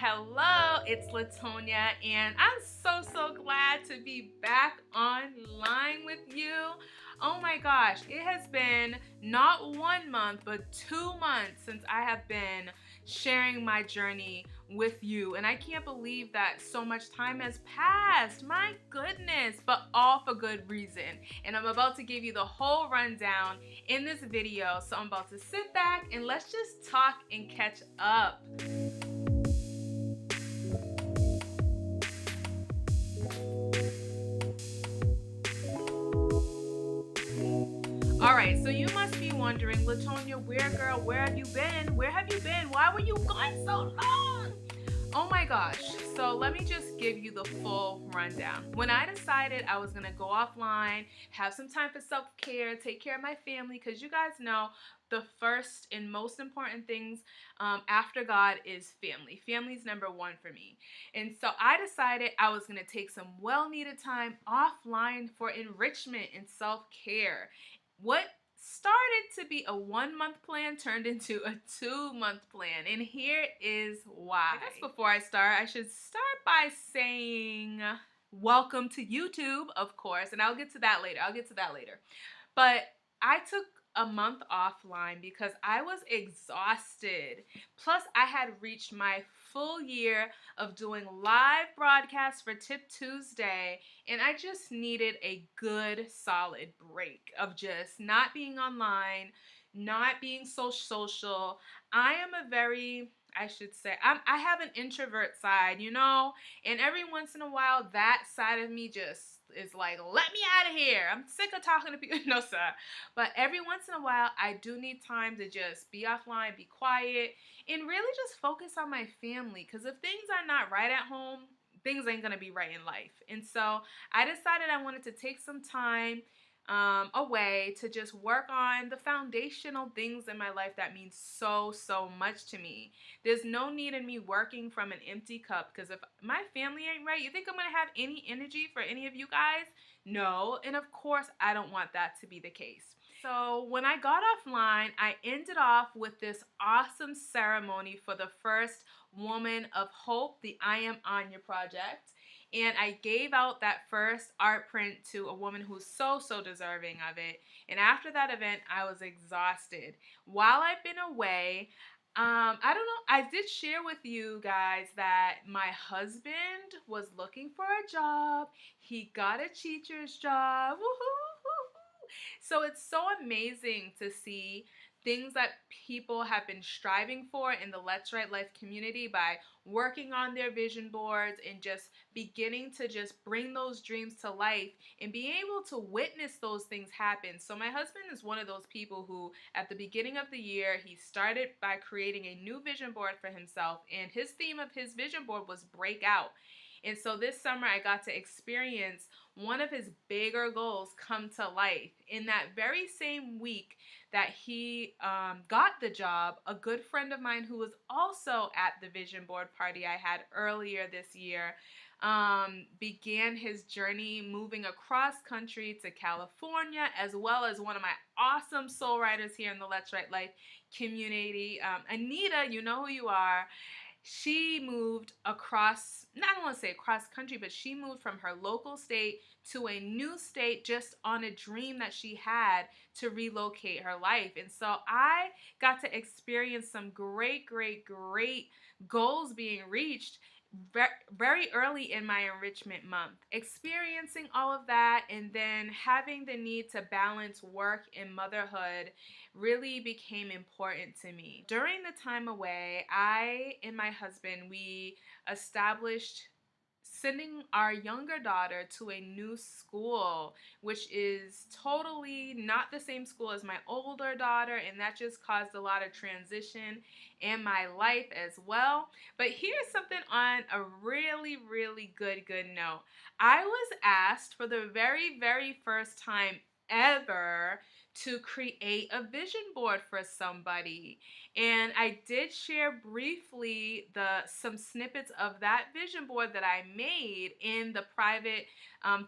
Hello, it's Latonia, and I'm so glad to be back online with you. Oh my gosh, it has been not 1 month, but 2 months since I have been sharing my journey with you, and I can't believe that so much time has passed. My goodness, but all for good reason. And I'm about to give you the whole rundown in this video, so I'm about to sit back and let's just talk and catch up. Alright, so you must be wondering, Latonia, where have you been? Where have you been? Why were you gone so long? Oh my gosh, so let me just give you the full rundown. When I decided I was going to go offline, have some time for self-care, take care of my family, because you guys know the first and most important things after God is family. Family's number one for me. And so I decided I was going to take some well-needed time offline for enrichment and self-care. What started to be a 1-month plan turned into a 2-month plan, and here is why. I guess before I start, I should start by saying welcome to YouTube, of course, and I'll get to that later. But I took a month offline because I was exhausted. Plus, I had reached my full year of doing live broadcasts for Tip Tuesday, and I just needed a good, solid break of just not being online, not being so social. I am a very, I have an introvert side, and every once in a while, that side of me just is like, let me out of here. I'm sick of talking to people. No, sir. But every once in a while, I do need time to just be offline, be quiet, and really just focus on my family. Because if things are not right at home, things ain't going to be right in life. And so I decided I wanted to take some time away to just work on the foundational things in my life that mean so much to me. There's no need in me working from an empty cup, because if my family ain't right, you think I'm gonna have any energy for any of you guys? No, and of course I don't want that to be the case. So when I got offline, I ended off with this awesome ceremony for the first Woman of Hope, the I Am Anya project. And I gave out that first art print to a woman who's so deserving of it. And after that event, I was exhausted. While I've been away, I don't know, I did share with you guys that my husband was looking for a job. He got a teacher's job. Woohoo! So it's so amazing to see things that people have been striving for in the Let's Write Life community by working on their vision boards and just beginning to just bring those dreams to life and being able to witness those things happen. So my husband is one of those people who at the beginning of the year, he started by creating a new vision board for himself, and his theme of his vision board was breakout. And so this summer I got to experience one of his bigger goals come to life. In that very same week that he got the job, a good friend of mine who was also at the vision board party I had earlier this year began his journey moving across country to California, as well as one of my awesome soul writers here in the Let's Write Life community, Anita, you know who you are. She moved across, I don't want to say across country, but she moved from her local state to a new state just on a dream that she had to relocate her life. And so I got to experience some great goals being reached very early in my enrichment month. Experiencing all of that and then having the need to balance work and motherhood really became important to me. During the time away, I and my husband, we established sending our younger daughter to a new school, which is totally not the same school as my older daughter, and that just caused a lot of transition in my life as well. But here's something on a really good note. I was asked for the very first time ever to create a vision board for somebody. And I did share briefly some snippets of that vision board that I made in the private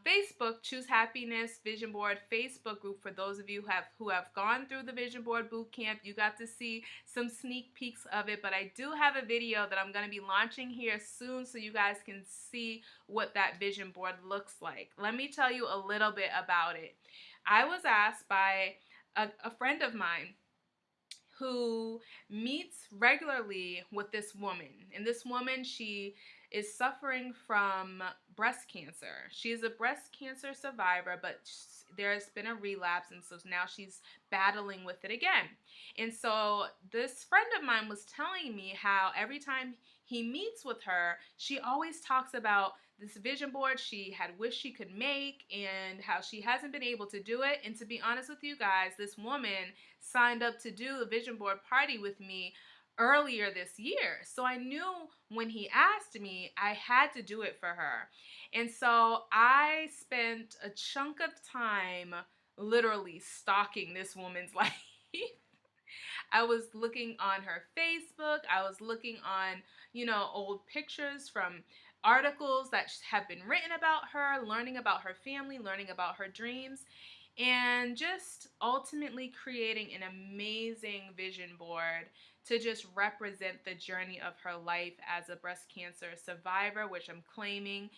Facebook Choose Happiness Vision Board Facebook group. For those of you who have gone through the Vision Board Boot Camp, you got to see some sneak peeks of it. But I do have a video that I'm going to be launching here soon so you guys can see what that vision board looks like. Let me tell you a little bit about it. I was asked by a friend of mine who meets regularly with this woman. And this woman, she is suffering from breast cancer. She is a breast cancer survivor, but there's been a relapse, and so now she's battling with it again. And so this friend of mine was telling me how every time he meets with her, she always talks about this vision board she had wished she could make and how she hasn't been able to do it. And to be honest with you guys, this woman signed up to do a vision board party with me earlier this year. So I knew when he asked me, I had to do it for her. And so I spent a chunk of time literally stalking this woman's life. I was looking on her Facebook. I was looking on, old pictures from articles that have been written about her, learning about her family, learning about her dreams, and just ultimately creating an amazing vision board to just represent the journey of her life as a breast cancer survivor, which I'm claiming,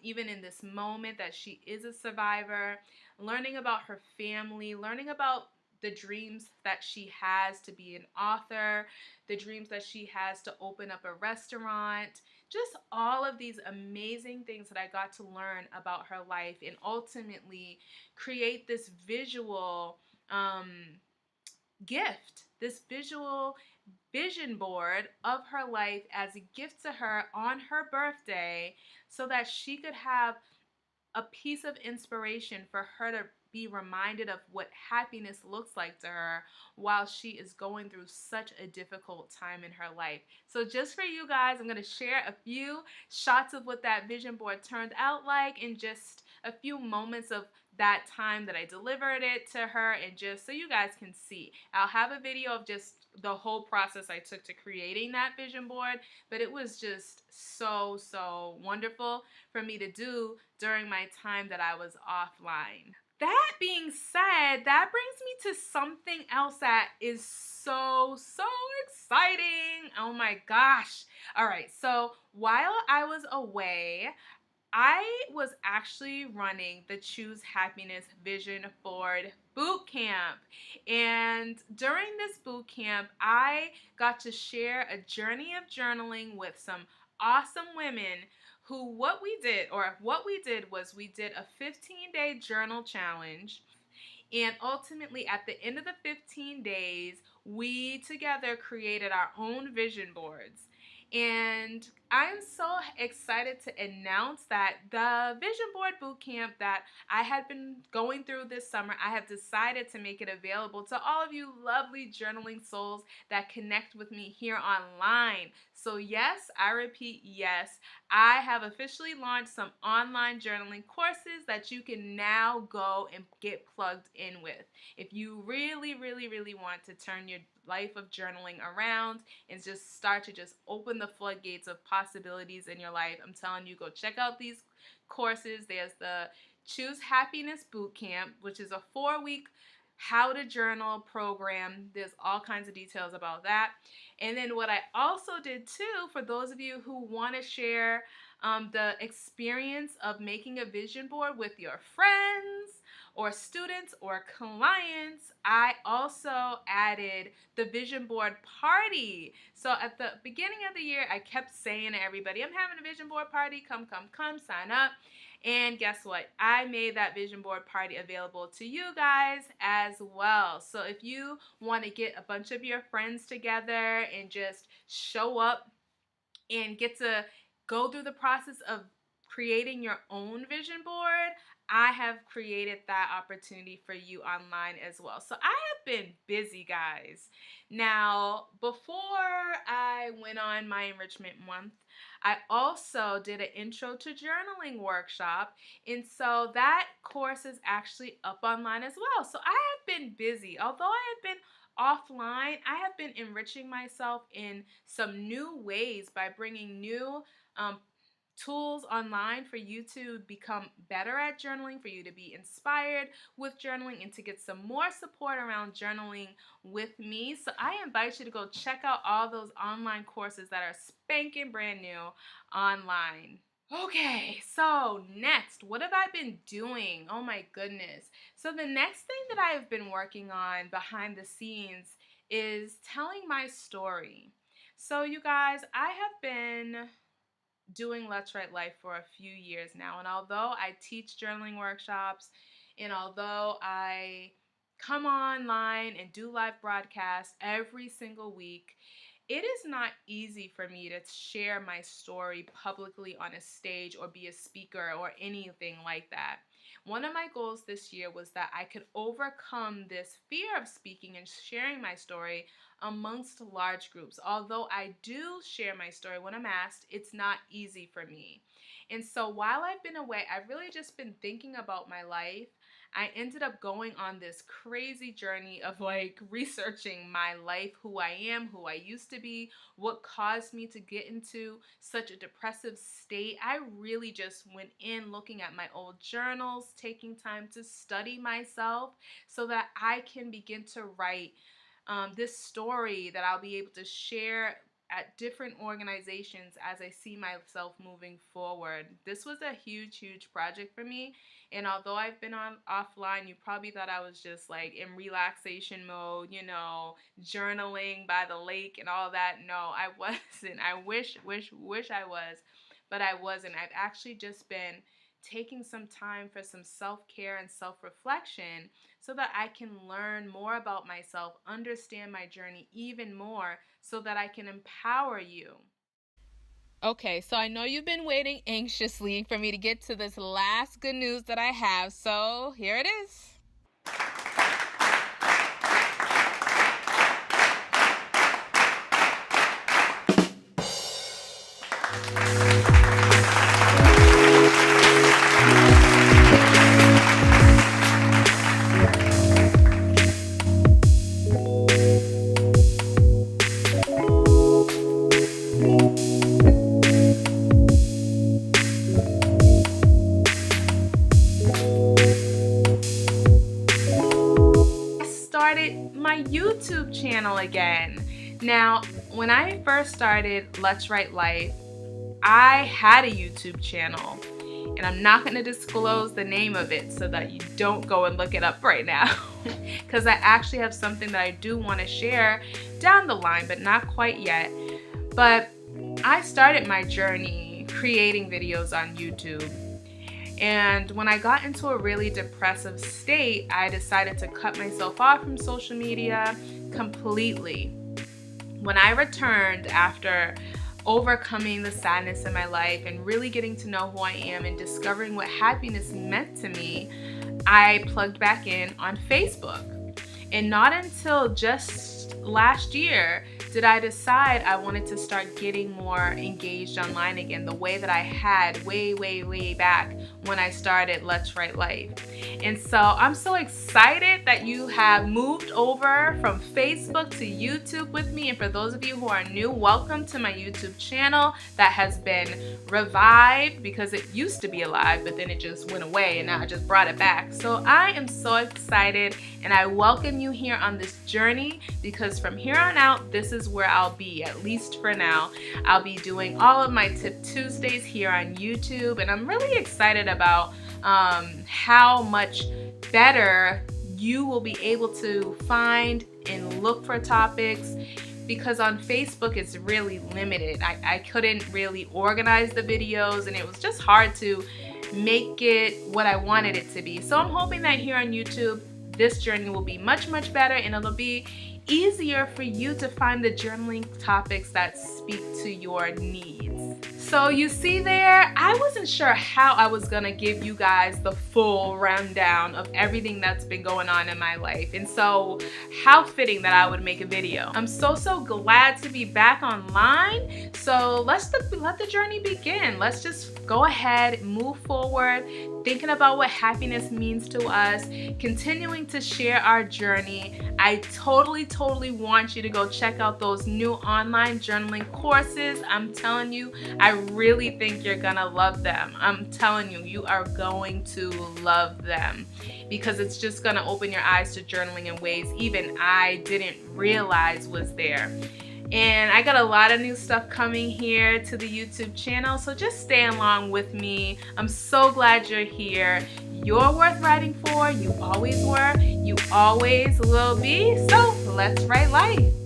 even in this moment, that she is a survivor, learning about her family, learning about the dreams that she has to be an author, the dreams that she has to open up a restaurant, just all of these amazing things that I got to learn about her life, and ultimately create this visual gift, this visual vision board of her life as a gift to her on her birthday so that she could have a piece of inspiration for her to be reminded of what happiness looks like to her while she is going through such a difficult time in her life. So just for you guys, I'm going to share a few shots of what that vision board turned out like in just a few moments of that time that I delivered it to her, and just so you guys can see. I'll have a video of just the whole process I took to creating that vision board, but it was just so wonderful for me to do during my time that I was offline. That being said, that brings me to something else that is so exciting. Oh my gosh. All right, so while I was away, I was actually running the Choose Happiness Vision Board boot camp. And during this boot camp, I got to share a journey of journaling with some awesome women who what we did was we did a 15-day journal challenge. And ultimately, at the end of the 15 days, we together created our own vision boards. And I'm so excited to announce that the Vision Board Bootcamp that I had been going through this summer, I have decided to make it available to all of you lovely journaling souls that connect with me here online. So yes, I repeat, yes, I have officially launched some online journaling courses that you can now go and get plugged in with. If you really want to turn your life of journaling around and just start to just open the floodgates of possibilities in your life, I'm telling you, go check out these courses. There's the Choose Happiness Bootcamp, which is a 4-week how to journal program. There's all kinds of details about that. And then what I also did too, for those of you who want to share the experience of making a vision board with your friends or students or clients, I also added the vision board party. So at the beginning of the year, I kept saying to everybody, I'm having a vision board party, come, sign up. And guess what? I made that vision board party available to you guys as well. So if you want to get a bunch of your friends together and just show up and get to go through the process of creating your own vision board, I have created that opportunity for you online as well. So I have been busy, guys. Now, before I went on my enrichment month, I also did an intro to journaling workshop. And so that course is actually up online as well. So I have been busy. Although I have been offline, I have been enriching myself in some new ways by bringing new um, tools online for you to become better at journaling, for you to be inspired with journaling, and to get some more support around journaling with me. So I invite you to go check out all those online courses that are spanking brand new online. Okay, so next, what have I been doing? Oh my goodness. So the next thing that I have been working on behind the scenes is telling my story. So you guys, I have been doing Let's Write Life for a few years now. And although I teach journaling workshops, and although I come online and do live broadcasts every single week, it is not easy for me to share my story publicly on a stage or be a speaker or anything like that. One of my goals this year was that I could overcome this fear of speaking and sharing my story amongst large groups. Although I do share my story when I'm asked, it's not easy for me. And so while I've been away, I've really just been thinking about my life. I ended up going on this crazy journey of like researching my life, who I am, who I used to be, what caused me to get into such a depressive state. I really just went in looking at my old journals, taking time to study myself so that I can begin to write this story that I'll be able to share at different organizations as I see myself moving forward. This was a huge, huge project for me. And although I've been on offline, you probably thought I was just like in relaxation mode, journaling by the lake and all that. No, I wasn't. I wish I was, but I wasn't. I've actually just been taking some time for some self-care and self-reflection so that I can learn more about myself, understand my journey even more, so that I can empower you. Okay, so I know you've been waiting anxiously for me to get to this last good news that I have, so here it is. Started my YouTube channel again. Now, when I first started Let's Write Life, I had a YouTube channel, and I'm not going to disclose the name of it so that you don't go and look it up right now, because I actually have something that I do want to share down the line, but not quite yet. But I started my journey creating videos on YouTube. And when I got into a really depressive state, I decided to cut myself off from social media completely. When I returned after overcoming the sadness in my life and really getting to know who I am and discovering what happiness meant to me, I plugged back in on Facebook. And not until just last year did I decide I wanted to start getting more engaged online again, the way that I had way back when I started Let's Write Life. And so I'm so excited that you have moved over from Facebook to YouTube with me. And for those of you who are new, welcome to my YouTube channel that has been revived, because it used to be alive, but then it just went away and now I just brought it back. So I am so excited, and I welcome you here on this journey, because from here on out, this is where I'll be, at least for now. I'll be doing all of my Tip Tuesdays here on YouTube, and I'm really excited about how much better you will be able to find and look for topics, because on Facebook it's really limited. I couldn't really organize the videos, and it was just hard to make it what I wanted it to be. So I'm hoping that here on YouTube, this journey will be much better, and it'll be easier for you to find the journaling topics that speak to your needs. So you see there, I wasn't sure how I was gonna give you guys the full rundown of everything that's been going on in my life. And so how fitting that I would make a video. I'm so glad to be back online. So let the journey begin. Let's just go ahead, move forward, thinking about what happiness means to us, continuing to share our journey. I totally want you to go check out those new online journaling courses. I'm telling you, I really think you're gonna love them. I'm telling you, you are going to love them because it's just gonna open your eyes to journaling in ways even I didn't realize was there. And I got a lot of new stuff coming here to the YouTube channel, so just stay along with me. I'm so glad you're here. You're worth writing for. You always were. You always will be. So let's write life.